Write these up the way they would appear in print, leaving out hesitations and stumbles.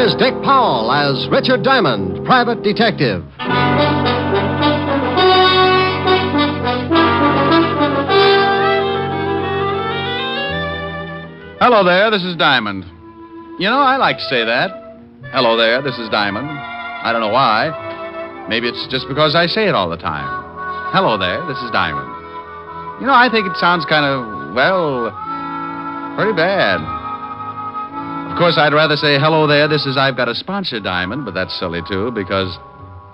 Here's Dick Powell as Richard Diamond, private detective. Hello there, this is Diamond. You know, I like to say that. Hello there, this is Diamond. I don't know why. Maybe it's just because I say it all the time. Hello there, this is Diamond. You know, I think it sounds kind of, well, pretty bad. Of course, I'd rather say, hello there, this is I've got a sponsor, Diamond, but that's silly, too, because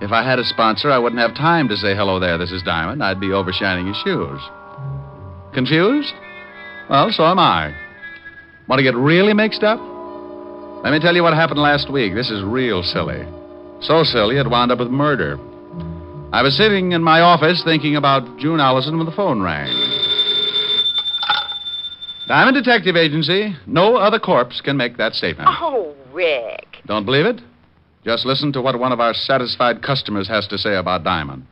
if I had a sponsor, I wouldn't have time to say, hello there, this is Diamond. I'd be overshining his shoes. Confused? Well, so am I. Want to get really mixed up? Let me tell you what happened last week. This is real silly. So silly, it wound up with murder. I was sitting in my office thinking about June Allison when the phone rang. Diamond Detective Agency. No other corpse can make that statement. Oh, Rick. Don't believe it? Just listen to what one of our satisfied customers has to say about Diamond.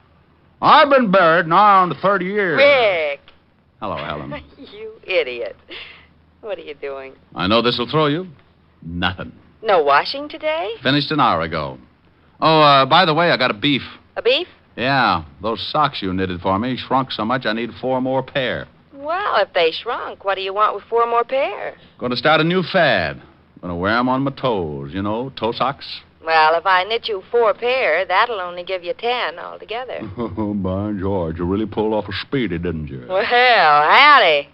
I've been buried now on 30 years. Rick. Hello, Helen. You idiot. What are you doing? I know this will throw you. Nothing. No washing today? Finished an hour ago. Oh, by the way, I got a beef. A beef? Yeah, those socks you knitted for me shrunk so much I need 4 more pair. Well, if they shrunk, what do you want with 4 more pairs? Going to start a new fad. Going to wear them on my toes, you know, toe socks. Well, if I knit you 4 pair, that'll only give you 10 altogether. Oh, by George, you really pulled off a speedy, didn't you? Well, howdy.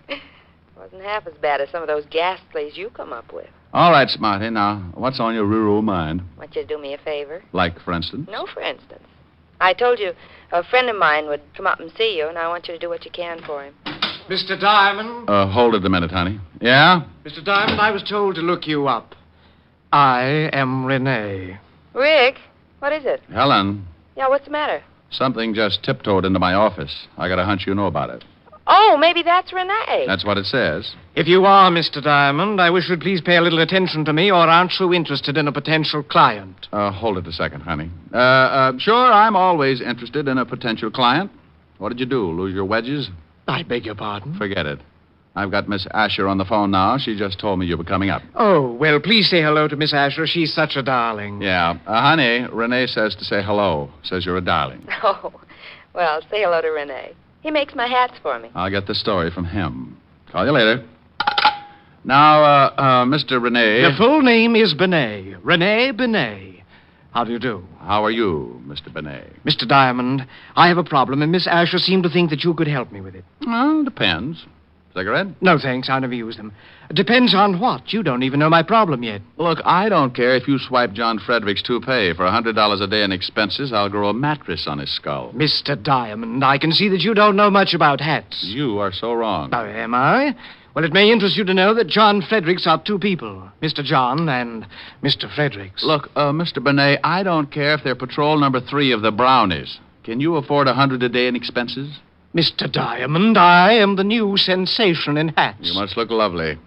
Wasn't half as bad as some of those ghastlies you come up with. All right, Smarty. Now, what's on your rural mind? Want you to do me a favor? Like, for instance? No, for instance. I told you a friend of mine would come up and see you, and I want you to do what you can for him. Mr. Diamond? Hold it a minute, honey. Yeah? Mr. Diamond, I was told to look you up. I am Rene. Rick, what is it? Helen, Yeah, what's the matter? something just tiptoed into my office. I got a hunch you know about it. Oh, maybe that's Rene. That's what it says. If you are Mr. Diamond, I wish you'd please pay a little attention to me, or aren't you interested in a potential client? Hold it a second, honey. Sure, I'm always interested in a potential client. What did you do, lose your wedges? I beg your pardon? Forget it. I've got Miss Asher on the phone now. She just told me you were coming up. Oh, well, please say hello to Miss Asher. She's such a darling. Yeah. Honey, Rene says to say hello. Says you're a darling. Oh, well, say hello to Rene. He makes my hats for me. I'll get the story from him. Call you later. Now, Mr. Rene. Your full name is Benet. Rene Benet. How do you do? How are you, Mr. Benet? Mr. Diamond, I have a problem, and Miss Asher seemed to think that you could help me with it. Well, depends. Cigarette? No, thanks. I never use them. Depends on what. You don't even know my problem yet. Look, I don't care if you swipe John Frederick's toupee. For $100 a day in expenses, I'll grow a mattress on his skull. Mr. Diamond, I can see that you don't know much about hats. You are so wrong. Oh, am I? Well, it may interest you to know that John Fredericks are 2 people. Mr. John and Mr. Fredericks. Look, Mr. Benet, I don't care if they're patrol number 3 of the Brownies. Can you afford $100 a day in expenses? Mr. Diamond, I am the new sensation in hats. You must look lovely.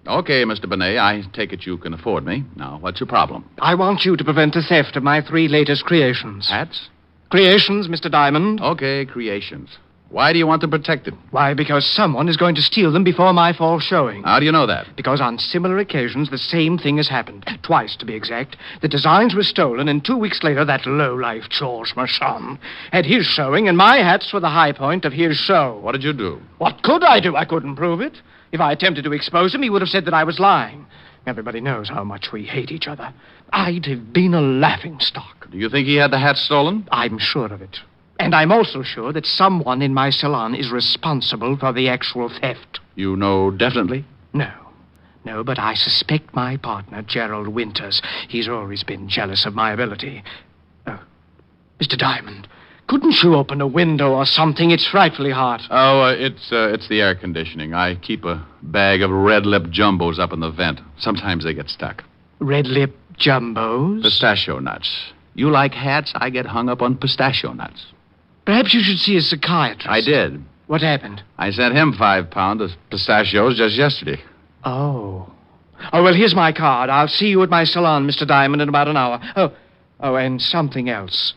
Okay, Mr. Benet, I take it you can afford me. Now, what's your problem? I want you to prevent the theft of my 3 latest creations. Hats? Creations, Mr. Diamond. Okay, creations. Why do you want them protected? Why, because someone is going to steal them before my fall showing. How do you know that? Because on similar occasions, the same thing has happened. Twice, to be exact. The designs were stolen, and 2 weeks later, that lowlife George Merson had his showing, and my hats were the high point of his show. What did you do? What could I do? I couldn't prove it. If I attempted to expose him, he would have said that I was lying. Everybody knows how much we hate each other. I'd have been a laughingstock. Do you think he had the hats stolen? I'm sure of it. And I'm also sure that someone in my salon is responsible for the actual theft. You know definitely? No, but I suspect my partner, Gerald Winters. He's always been jealous of my ability. Mr. Diamond, couldn't you open a window or something? It's frightfully hot. Oh, it's the air conditioning. I keep a bag of red lip jumbos up in the vent. Sometimes they get stuck. Red lip jumbos? Pistachio nuts. You like hats, I get hung up on pistachio nuts. Perhaps you should see a psychiatrist. I did. What happened? I sent him 5 pounds of pistachios just yesterday. Oh, well, here's my card. I'll see you at my salon, Mr. Diamond, in about an hour. Oh, and something else.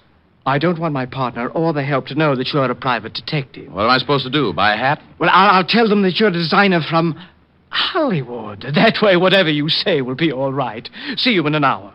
I don't want my partner or the help to know that you're a private detective. What am I supposed to do, buy a hat? Well, I'll tell them that you're a designer from Hollywood. That way, whatever you say will be all right. See you in an hour.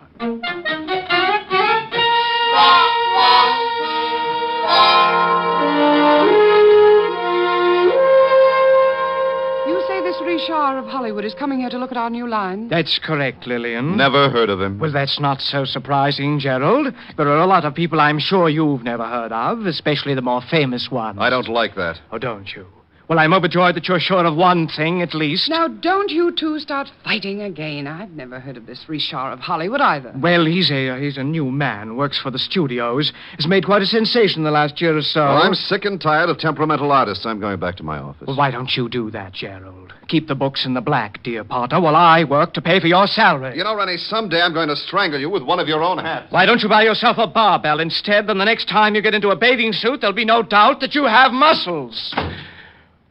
of Hollywood is coming here to look at our new line. That's correct, Lillian. Never heard of him. Well, that's not so surprising, Gerald. There are a lot of people I'm sure you've never heard of, especially the more famous ones. I don't like that. Oh, don't you? Well, I'm overjoyed that you're sure of one thing, at least. Now, don't you two start fighting again. I've never heard of this Richard of Hollywood either. Well, he's a new man, works for the studios. Has made quite a sensation the last year or so. Well, I'm sick and tired of temperamental artists. I'm going back to my office. Well, why don't you do that, Gerald? Keep the books in the black, dear Potter, while I work to pay for your salary. You know, Rene, someday I'm going to strangle you with one of your own hats. Why don't you buy yourself a barbell instead? Then the next time you get into a bathing suit, there'll be no doubt that you have muscles.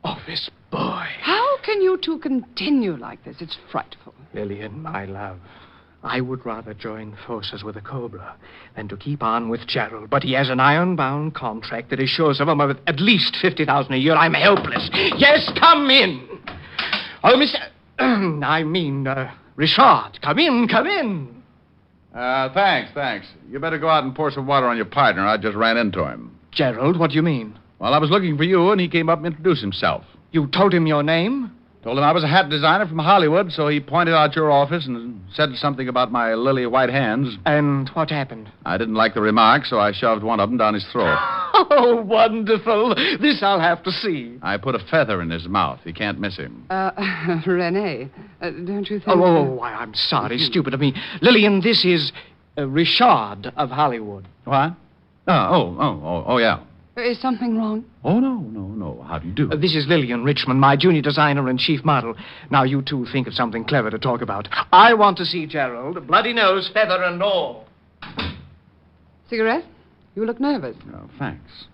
Oh, this boy. How can you two continue like this? It's frightful. Lillian, my love, I would rather join forces with a cobra than to keep on with Gerald. But he has an iron-bound contract that assures him of at least $50,000 a year. I'm helpless. Yes, come in. Oh, Mr. Richard, come in. Thanks. You better go out and pour some water on your partner. I just ran into him. Gerald, what do you mean? Well, I was looking for you, and he came up and introduced himself. You told him your name? Told him I was a hat designer from Hollywood, so he pointed out your office and said something about my lily white hands. And what happened? I didn't like the remark, so I shoved one of them down his throat. Oh, wonderful. This I'll have to see. I put a feather in his mouth. You can't miss him. Rene, don't you think... Why, I'm sorry. Stupid of me. Lillian, this is Richard of Hollywood. What? Oh, yeah. Is something wrong? Oh, no. How do you do? This is Lillian Richmond, my junior designer and chief model. Now, you two think of something clever to talk about. I want to see Gerald, bloody nose, feather, and all. Cigarette? You look nervous. Oh, thanks.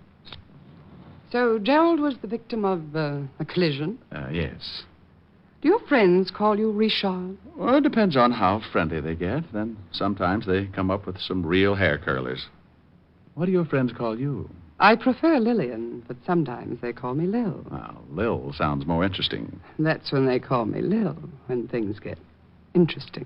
So, Gerald was the victim of a collision? Yes. Do your friends call you Richard? Well, it depends on how friendly they get. Then sometimes they come up with some real hair curlers. What do your friends call you? I prefer Lillian, but sometimes they call me Lil. Well, Lil sounds more interesting. That's when they call me Lil, when things get interesting.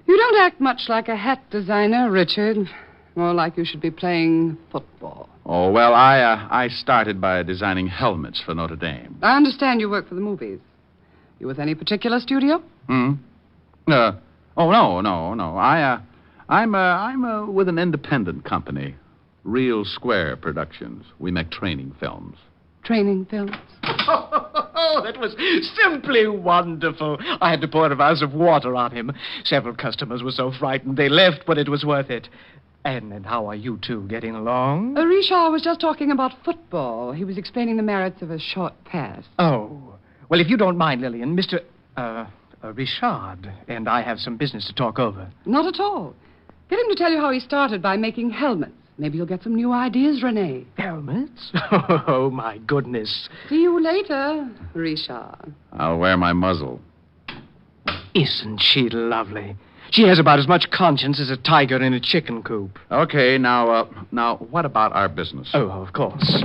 You don't act much like a hat designer, Richard. More like you should be playing football. Oh, well, I started by designing helmets for Notre Dame. I understand you work for the movies. You with any particular studio? No. I'm with an independent company. Real Square Productions. We make training films. Training films? Oh, that was simply wonderful. I had to pour a vase of water on him. Several customers were so frightened they left, but it was worth it. And how are you two getting along? Richard was just talking about football. He was explaining the merits of a short pass. Oh. Well, if you don't mind, Lillian, Mr. Richard and I have some business to talk over. Not at all. Get him to tell you how he started by making helmets. Maybe you'll get some new ideas, Rene. Helmets? Oh, my goodness. See you later, Richard. I'll wear my muzzle. Isn't she lovely? She has about as much conscience as a tiger in a chicken coop. Okay, now, what about our business? Oh, of course.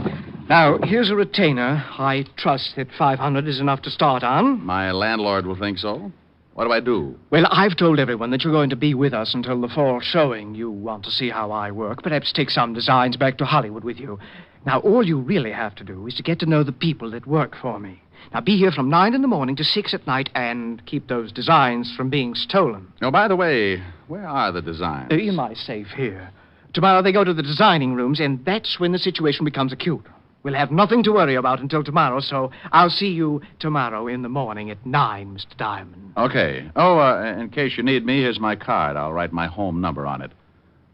Now, here's a retainer. I trust that $500 is enough to start on. My landlord will think so. What do I do? Well, I've told everyone that you're going to be with us until the fall showing. You want to see how I work. Perhaps take some designs back to Hollywood with you. Now, all you really have to do is to get to know the people that work for me. Now, be here from 9 in the morning to 6 at night and keep those designs from being stolen. Oh, by the way, where are the designs? In my safe here. Tomorrow they go to the designing rooms, and that's when the situation becomes acute. We'll have nothing to worry about until tomorrow, so I'll see you tomorrow in the morning at 9, Mr. Diamond. Okay. Oh, in case you need me, here's my card. I'll write my home number on it.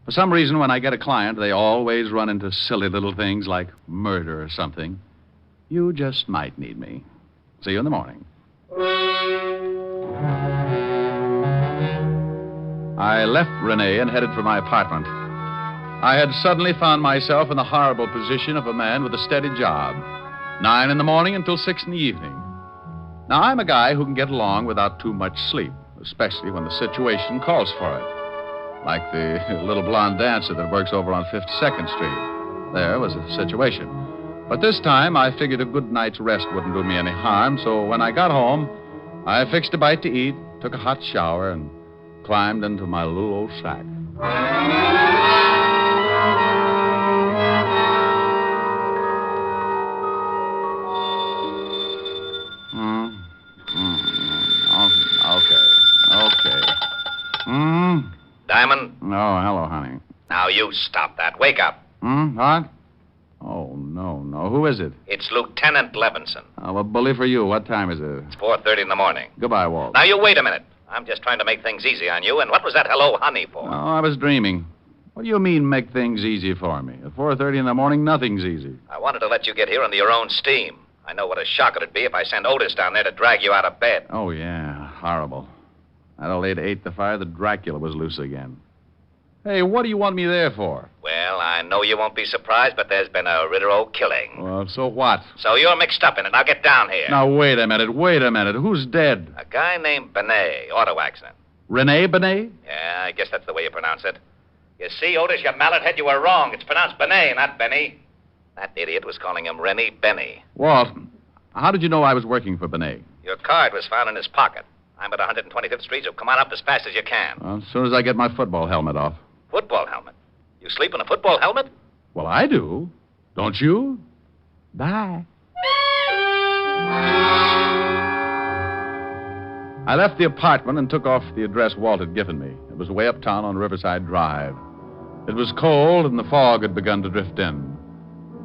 For some reason, when I get a client, they always run into silly little things like murder or something. You just might need me. See you in the morning. I left Rene and headed for my apartment. I had suddenly found myself in the horrible position of a man with a steady job. 9 in the morning until 6 in the evening. Now, I'm a guy who can get along without too much sleep, especially when the situation calls for it. Like the little blonde dancer that works over on 52nd Street. There was a situation. But this time, I figured a good night's rest wouldn't do me any harm, so when I got home, I fixed a bite to eat, took a hot shower, and climbed into my little old shack. you stop that? Wake up. What? Oh, no. Who is it? It's Lieutenant Levinson. Well, bully for you. What time is it? It's 4:30 in the morning. Goodbye, Walt. Now, you wait a minute. I'm just trying to make things easy on you. And what was that hello, honey, for? Oh, I was dreaming. What do you mean, make things easy for me? At 4:30 in the morning, nothing's easy. I wanted to let you get here under your own steam. I know what a shock it'd be if I sent Otis down there to drag you out of bed. Oh, yeah. Horrible. That old lady ate the fire. The Dracula was loose again. Hey, what do you want me there for? Well, I know you won't be surprised, but there's been a Rittero killing. Well, so what? So you're mixed up in it. Now get down here. Now, wait a minute. Who's dead? A guy named Benet, auto accident. Rene Benet? Yeah, I guess that's the way you pronounce it. You see, Otis, you mallet head, you were wrong. It's pronounced Benet, not Benny. That idiot was calling him Rene Benet. Walt, how did you know I was working for Benet? Your card was found in his pocket. I'm at 125th Street, so come on up as fast as you can. Well, as soon as I get my football helmet off. Football helmet? You sleep in a football helmet? Well, I do. Don't you? Bye. I left the apartment and took off the address Walt had given me. It was way uptown on Riverside Drive. It was cold, and the fog had begun to drift in.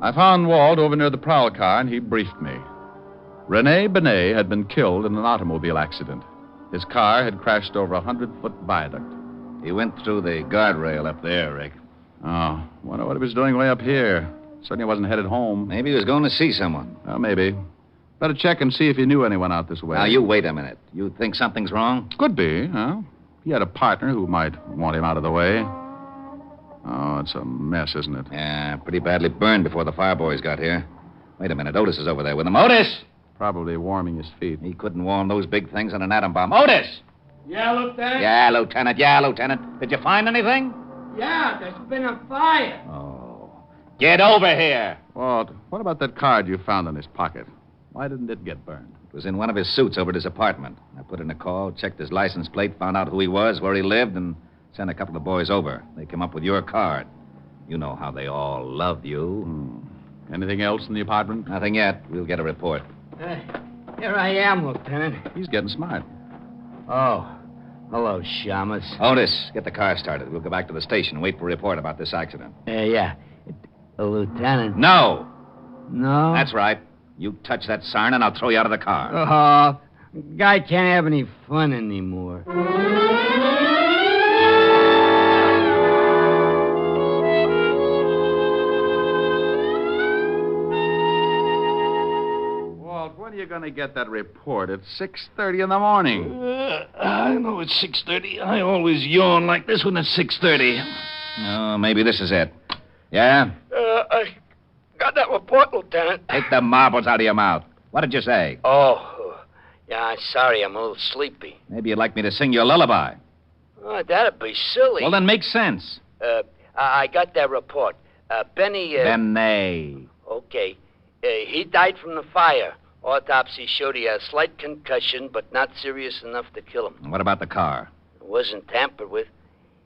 I found Walt over near the prowl car, and he briefed me. Rene Benet had been killed in an automobile accident. His car had crashed over a 100-foot viaduct. He went through the guardrail up there, Rick. Oh, wonder what he was doing way up here. Certainly wasn't headed home. Maybe he was going to see someone. Well, maybe. Better check and see if he knew anyone out this way. Now, you wait a minute. You think something's wrong? Could be, huh? He had a partner who might want him out of the way. Oh, it's a mess, isn't it? Yeah, pretty badly burned before the fire boys got here. Wait a minute. Otis is over there with him. Otis! Probably warming his feet. He couldn't warm those big things on an atom bomb. Otis! Yeah, Lieutenant? Yeah, Lieutenant. Did you find anything? Yeah, there's been a fire. Oh. Get over here. Walt, what about that card you found in his pocket? Why didn't it get burned? It was in one of his suits over at his apartment. I put in a call, checked his license plate, found out who he was, where he lived, and sent a couple of boys over. They came up with your card. You know how they all love you. Anything else in the apartment? Nothing yet. We'll get a report. Here I am, Lieutenant. He's getting smart. Oh, hello, Shamus. Otis, get the car started. We'll go back to the station and wait for a report about this accident. Yeah. Lieutenant? No. No? That's right. You touch that siren and I'll throw you out of the car. Oh, guy can't have any fun anymore. Walt, when are you going to get that report? It's 6:30 in the morning. I know it's 6:30. I always yawn like this when it's 6:30. Oh, maybe this is it. Yeah? I got that report, Lieutenant. Take the marbles out of your mouth. What did you say? Oh, yeah, sorry, I'm a little sleepy. Maybe you'd like me to sing you a lullaby. Oh, that'd be silly. Well, then make sense. I got that report. Benny, Benet. Okay. He died from the fire. Autopsy showed he had a slight concussion, but not serious enough to kill him. What about the car? It wasn't tampered with.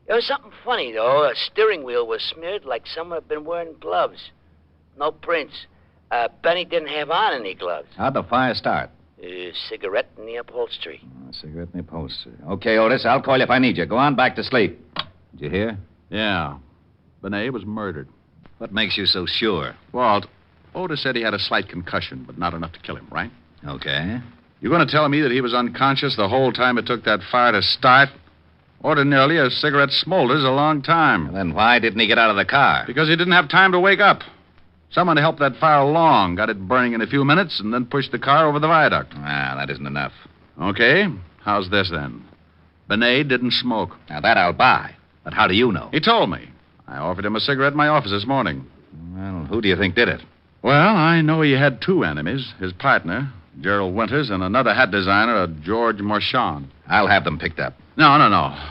There was something funny, though. A steering wheel was smeared like someone had been wearing gloves. No prints. Benny didn't have on any gloves. How'd the fire start? Cigarette in the upholstery. A cigarette in the upholstery. Okay, Otis, I'll call you if I need you. Go on back to sleep. Did you hear? Yeah. Benet was murdered. What makes you so sure? Walt, Otis said he had a slight concussion, but not enough to kill him, right? Okay. You going to tell me that he was unconscious the whole time it took that fire to start? Ordinarily, a cigarette smolders a long time. Then why didn't he get out of the car? Because he didn't have time to wake up. Someone helped that fire along, got it burning in a few minutes, and then pushed the car over the viaduct. Ah, that isn't enough. Okay. How's this, then? Benet didn't smoke. Now, that I'll buy. But how do you know? He told me. I offered him a cigarette in my office this morning. Well, who do you think did it? Well, I know he had two enemies. His partner, Gerald Winters, and another hat designer, a George Marchand. I'll have them picked up. No.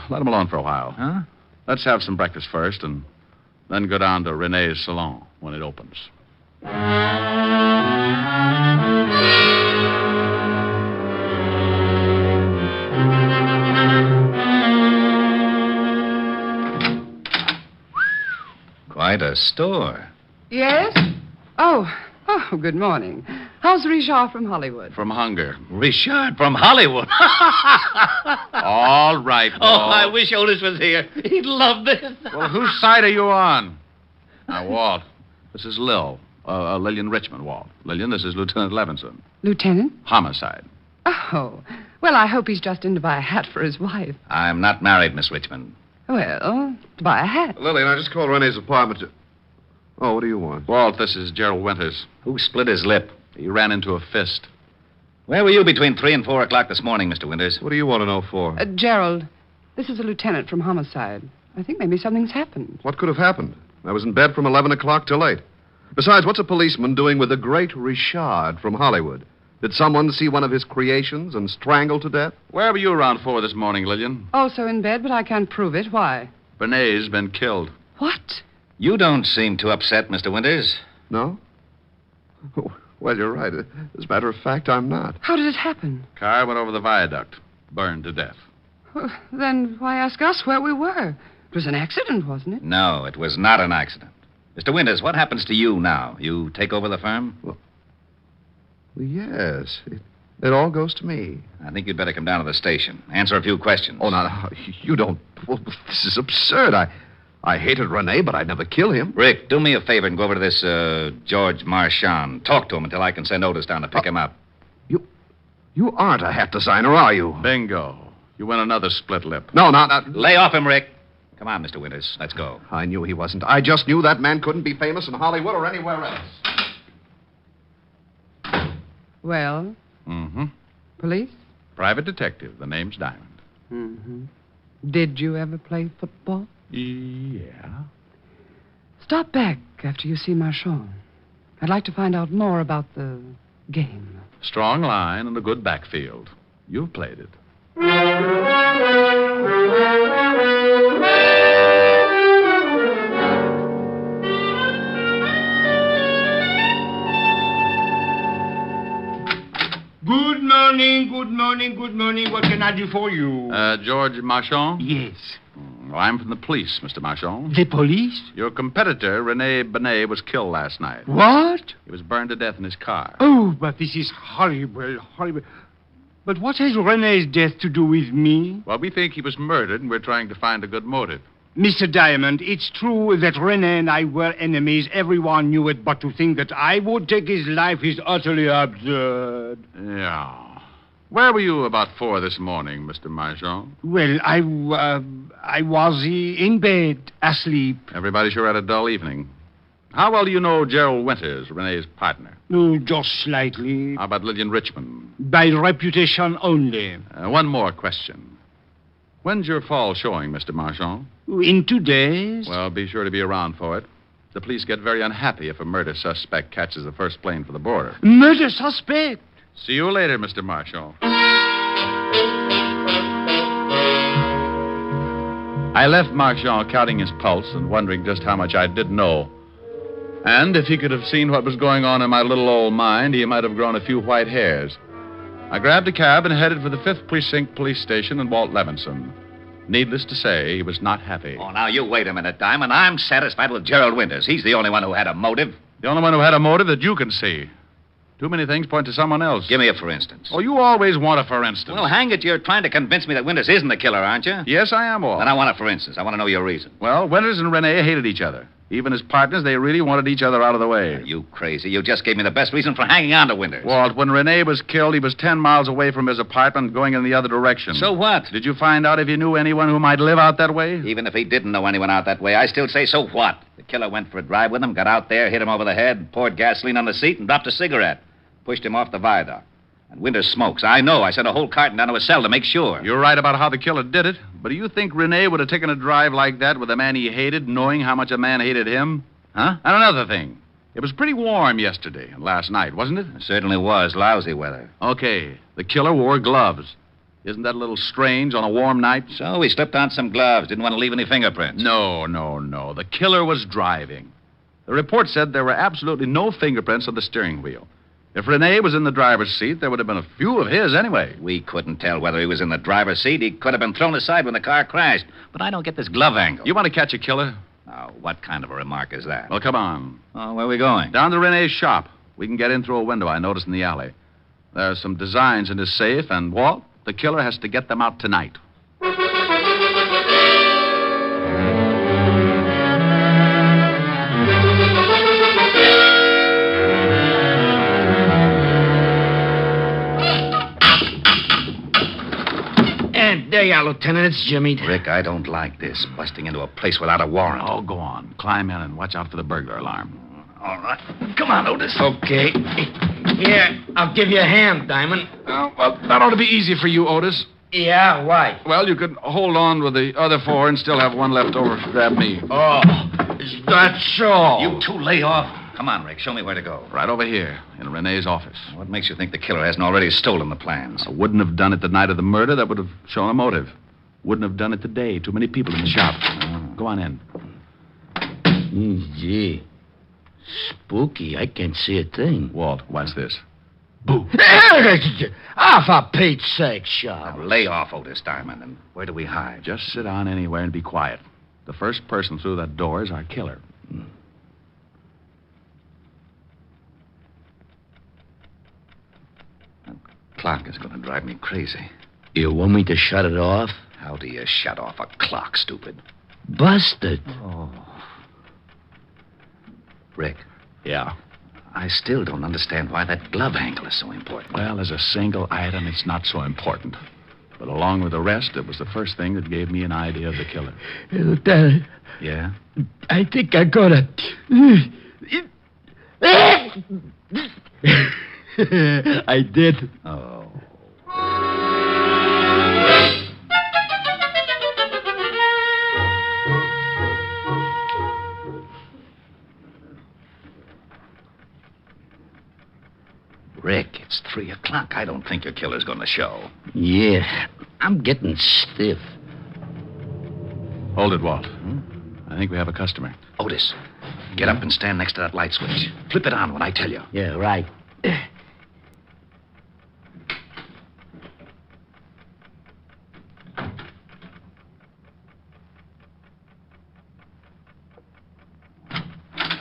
Let him alone for a while. Huh? Let's have some breakfast first, and then go down to Rene's salon when it opens. Quite a store. Yes? Oh, good morning. How's Richard from Hollywood? From hunger. Richard from Hollywood. All right, Walt. Oh, I wish Otis was here. He'd love this. Well, whose side are you on? Now, Walt, this is Lillian Richmond, Walt. Lillian, this is Lieutenant Levinson. Lieutenant? Homicide. Oh, well, I hope he's just in to buy a hat for his wife. I'm not married, Miss Richmond. Well, to buy a hat. Lillian, I just called Rene's apartment to... Oh, what do you want? Walt, this is Gerald Winters. Who split his lip? He ran into a fist. Where were you between 3 and 4 o'clock this morning, Mr. Winters? What do you want to know for? Gerald, this is a lieutenant from Homicide. I think maybe something's happened. What could have happened? I was in bed from 11 o'clock till 8. Besides, what's a policeman doing with the great Richard from Hollywood? Did someone see one of his creations and strangle to death? Where were you around 4 this morning, Lillian? Also in bed, but I can't prove it. Why? Benet's been killed. What? You don't seem too upset, Mr. Winters. No? Well, you're right. As a matter of fact, I'm not. How did it happen? Car went over the viaduct. Burned to death. Then why ask us where we were? It was an accident, wasn't it? No, it was not an accident. Mr. Winters, what happens to you now? You take over the firm? Well, yes. It all goes to me. I think you'd better come down to the station. Answer a few questions. Oh, no. You don't... Well, this is absurd. I hated Rene, but I'd never kill him. Rick, do me a favor and go over to this, George Marchand. Talk to him until I can send Otis down to pick him up. You aren't a hat designer, are you? Bingo. You win another split lip. No, not... Lay off him, Rick. Come on, Mr. Winters. Let's go. I knew he wasn't. I just knew that man couldn't be famous in Hollywood or anywhere else. Well? Mm-hmm. Police? Private detective. The name's Diamond. Mm-hmm. Did you ever play football? Yeah. Stop back after you see Marchand. I'd like to find out more about the game. Strong line and a good backfield. You've played it. Good morning, good morning, good morning. What can I do for you? George Marchand? Yes. Well, I'm from the police, Mr. Marchand. The police? Your competitor, Rene Benet, was killed last night. What? He was burned to death in his car. Oh, but this is horrible, horrible. But what has Rene's death to do with me? Well, we think he was murdered, and we're trying to find a good motive. Mr. Diamond, it's true that Rene and I were enemies. Everyone knew it, but to think that I would take his life is utterly absurd. Yeah. Where were you about 4 this morning, Mr. Marchand? Well, I was in bed, asleep. Everybody sure had a dull evening. How well do you know Gerald Winters, Rene's partner? Oh, just slightly. How about Lillian Richmond? By reputation only. One more question. When's your fall showing, Mr. Marchand? In 2 days. Well, be sure to be around for it. The police get very unhappy if a murder suspect catches the first plane for the border. Murder suspect? See you later, Mr. Marchand. I left Marchand counting his pulse and wondering just how much I did know. And if he could have seen what was going on in my little old mind, he might have grown a few white hairs. I grabbed a cab and headed for the 5th Precinct Police Station in Walt Levinson. Needless to say, he was not happy. Oh, now, you wait a minute, Diamond. I'm satisfied with Gerald Winters. He's the only one who had a motive. The only one who had a motive that you can see. Too many things point to someone else. Give me a for instance. Oh, you always want a for instance. Well, hang it, you're trying to convince me that Winters isn't the killer, aren't you? Yes, I am, Walt. Then I want a for instance. I want to know your reason. Well, Winters and Rene hated each other. Even as partners, they really wanted each other out of the way. Are you crazy? You just gave me the best reason for hanging on to Winters. Walt, when Rene was killed, he was 10 miles away from his apartment going in the other direction. So what? Did you find out if he knew anyone who might live out that way? Even if he didn't know anyone out that way, I still say so what? The killer went for a drive with him, got out there, hit him over the head, poured gasoline on the seat, and dropped a cigarette. Pushed him off the viaduct. And Winters smokes. I know. I sent a whole carton down to his cell to make sure. You're right about how the killer did it. But do you think Rene would have taken a drive like that with a man he hated, knowing how much a man hated him? Huh? And another thing. It was pretty warm yesterday and last night, wasn't it? It certainly was. Lousy weather. Okay. The killer wore gloves. Isn't that a little strange on a warm night? So he slipped on some gloves. Didn't want to leave any fingerprints. No. The killer was driving. The report said there were absolutely no fingerprints on the steering wheel. If Rene was in the driver's seat, there would have been a few of his anyway. We couldn't tell whether he was in the driver's seat. He could have been thrown aside when the car crashed. But I don't get this glove angle. You want to catch a killer? Now, what kind of a remark is that? Well, come on. Oh, where are we going? Down to Rene's shop. We can get in through a window I noticed in the alley. There are some designs in his safe, and, Walt, the killer has to get them out tonight. There you are, Lieutenant. It's Jimmy. Rick, I don't like this. Busting into a place without a warrant. Oh, go on. Climb in and watch out for the burglar alarm. All right. Come on, Otis. Okay. Here, I'll give you a hand, Diamond. Oh, well, that ought to be easy for you, Otis. Yeah, why? Well, you could hold on with the other 4 and still have one left over to grab me. Oh, is that so? You two lay off. Come on, Rick. Show me where to go. Right over here, in Rene's office. What makes you think the killer hasn't already stolen the plans? I wouldn't have done it the night of the murder. That would have shown a motive. Wouldn't have done it today. Too many people in the shop. Go on in. Gee. Spooky. I can't see a thing. Walt, watch this. Boo. Ah, for Pete's sake, Sharp. Now, lay off, Otis Diamond. And where do we hide? Just sit down anywhere and be quiet. The first person through that door is our killer. That clock is going to drive me crazy. You want me to shut it off? How do you shut off a clock, stupid? Busted. Oh. Rick. Yeah? I still don't understand why that glove handle is so important. Well, as a single item, it's not so important. But along with the rest, it was the first thing that gave me an idea of the killer. Lieutenant. Yeah? I think I got it. I did. Oh. Rick, it's 3 o'clock. I don't think your killer's going to show. Yeah, I'm getting stiff. Hold it, Walt. I think we have a customer. Otis, get up and stand next to that light switch. Flip it on when I tell you. Yeah, right.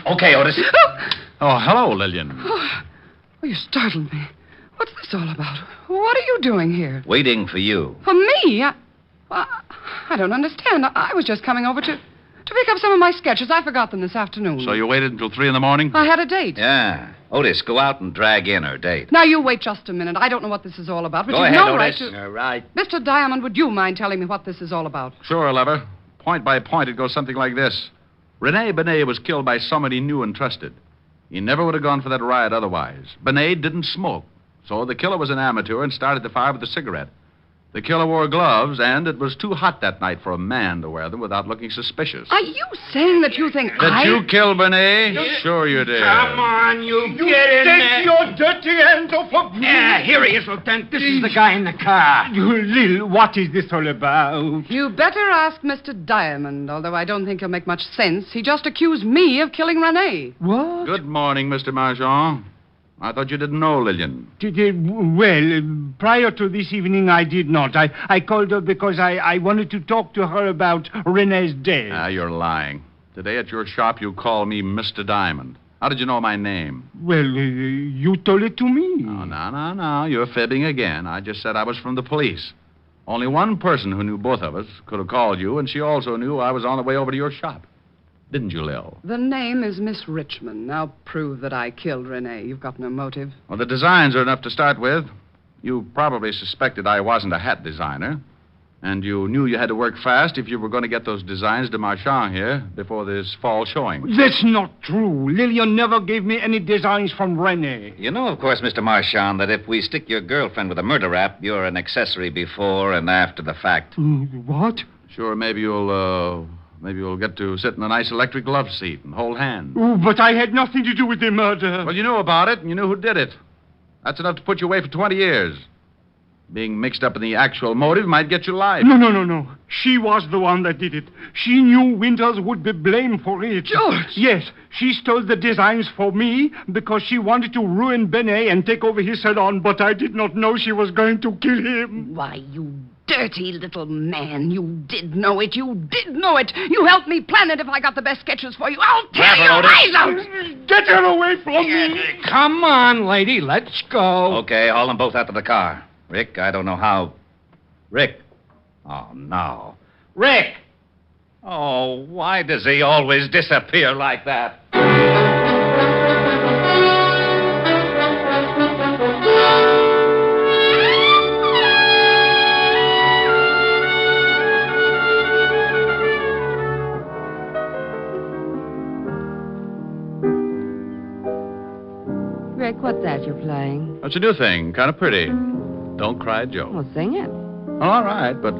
Okay, Otis. Oh, hello, Lillian. Oh, you startled me. What's this all about? What are you doing here? Waiting for you. For me? I don't understand. I was just coming over to pick up some of my sketches. I forgot them this afternoon. So you waited until 3 in the morning? I had a date. Yeah. Otis, go out and drag in her date. Now, you wait just a minute. I don't know what this is all about, but Go you've ahead, no Otis. right to... All right. Mr. Diamond, would you mind telling me what this is all about? Sure, Lever. Point by point, it goes something like this. Rene Benet was killed by someone he knew and trusted. He never would have gone for that riot otherwise. Benet didn't smoke, so the killer was an amateur and started the fire with a cigarette. The killer wore gloves, and it was too hot that night for a man to wear them without looking suspicious. Are you saying that you think That you killed Benet? Sure you did. Come on, you get in there. Your dirty hands off of me. Yeah, here he is, Lieutenant. This is the guy in the car. Lil, what is this all about? You better ask Mr. Diamond, although I don't think he'll make much sense. He just accused me of killing Rene. What? Good morning, Mr. Marchand. I thought you didn't know Lillian. Well, prior to this evening, I did not. I called her because I wanted to talk to her about Rene's death. Ah, you're lying. Today at your shop, you call me Mr. Diamond. How did you know my name? Well, you told it to me. Oh, no. You're fibbing again. I just said I was from the police. Only one person who knew both of us could have called you, and she also knew I was on the way over to your shop. Didn't you, Lil? The name is Miss Richmond. Now prove that I killed Rene. You've got no motive. Well, the designs are enough to start with. You probably suspected I wasn't a hat designer. And you knew you had to work fast if you were going to get those designs to Marchand here before this fall showing. That's not true. Lillian never gave me any designs from Rene. You know, of course, Mr. Marchand, that if we stick your girlfriend with a murder rap, you're an accessory before and after the fact. What? Sure, maybe you'll get to sit in a nice electric love seat and hold hands. Oh, but I had nothing to do with the murder. Well, you knew about it, and you knew who did it. That's enough to put you away for 20 years. Being mixed up in the actual motive might get you life. No. She was the one that did it. She knew Winters would be blamed for it. George! Yes, she stole the designs for me because she wanted to ruin Benet and take over his salon, but I did not know she was going to kill him. Why, you dirty little man. You did know it. You did know it. You helped me plan it if I got the best sketches for you. I'll tear your eyes out. Get her away from me. Come on, lady. Let's go. Okay, haul them both out to the car. Rick, I don't know how. Rick. Oh, no. Rick! Oh, why does he always disappear like that? Rick, what's that you're playing? That's a new thing. Kind of pretty. Don't Cry, Joe. Well, sing it. All right, but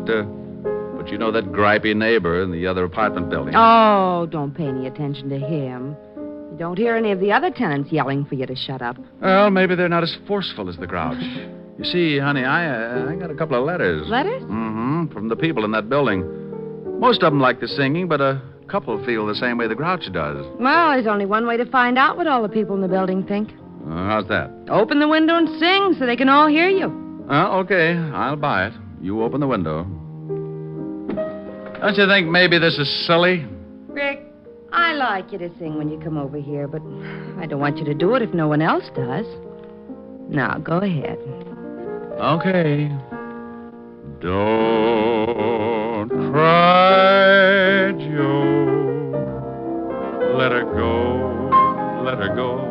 you know that gripey neighbor in the other apartment building? Oh, don't pay any attention to him. You don't hear any of the other tenants yelling for you to shut up. Well, maybe they're not as forceful as the Grouch. You see, honey, I got a couple of letters. Letters? Mm-hmm, from the people in that building. Most of them like the singing, but a couple feel the same way the Grouch does. Well, there's only one way to find out what all the people in the building think. How's that? Open the window and sing so they can all hear you. Okay, I'll buy it. You open the window. Don't you think maybe this is silly? Rick, I like you to sing when you come over here, but I don't want you to do it if no one else does. Now, go ahead. Okay. Don't cry, Joe. Let her go. Let her go.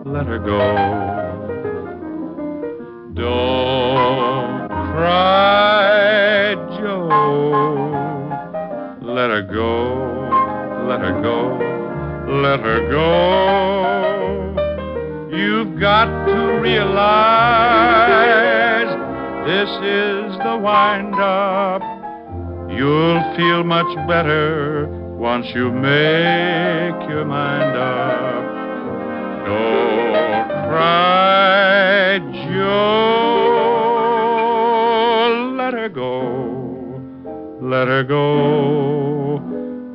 Let her go. Don't cry, Joe. Let her go. Let her go. Let her go. You've got to realize this is the wind-up. You'll feel much better once you make your mind up. Don't cry, Joe. Let her go. Let her go.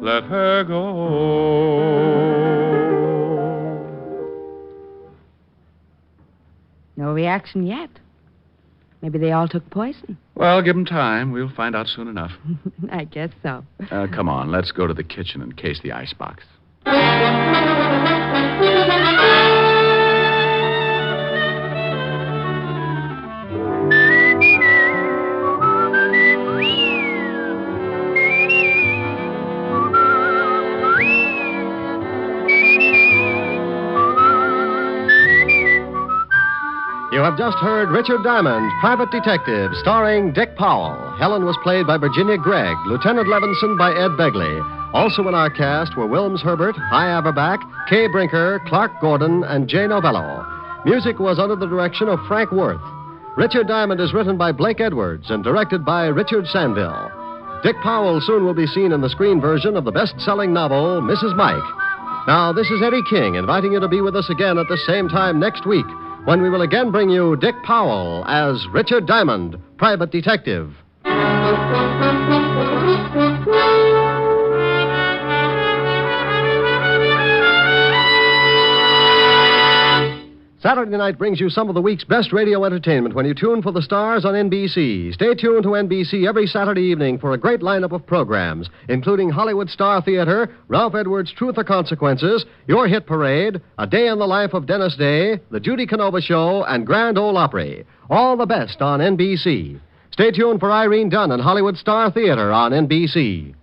Let her go. No reaction yet. Maybe they all took poison. Well, give them time. We'll find out soon enough. I guess so. Come on, let's go to the kitchen and case the icebox. You have just heard Richard Diamond, Private Detective, starring Dick Powell. Helen was played by Virginia Gregg, Lieutenant Levinson by Ed Begley. Also in our cast were Wilms Herbert, Hy Averback, Kay Brinker, Clark Gordon, and Jay Novello. Music was under the direction of Frank Worth. Richard Diamond is written by Blake Edwards and directed by Richard Sandville. Dick Powell soon will be seen in the screen version of the best-selling novel, Mrs. Mike. Now, this is Eddie King inviting you to be with us again at the same time next week, when we will again bring you Dick Powell as Richard Diamond, Private Detective. Saturday night brings you some of the week's best radio entertainment when you tune for the stars on NBC. Stay tuned to NBC every Saturday evening for a great lineup of programs, including Hollywood Star Theater, Ralph Edwards' Truth or Consequences, Your Hit Parade, A Day in the Life of Dennis Day, The Judy Canova Show, and Grand Ole Opry. All the best on NBC. Stay tuned for Irene Dunn and Hollywood Star Theater on NBC.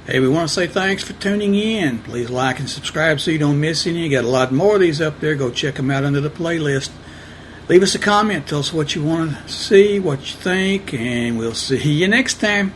Hey, we want to say thanks for tuning in. Please like and subscribe so you don't miss any. You got a lot more of these up there. Go check them out under the playlist. Leave us a comment. Tell us what you want to see, what you think, and we'll see you next time.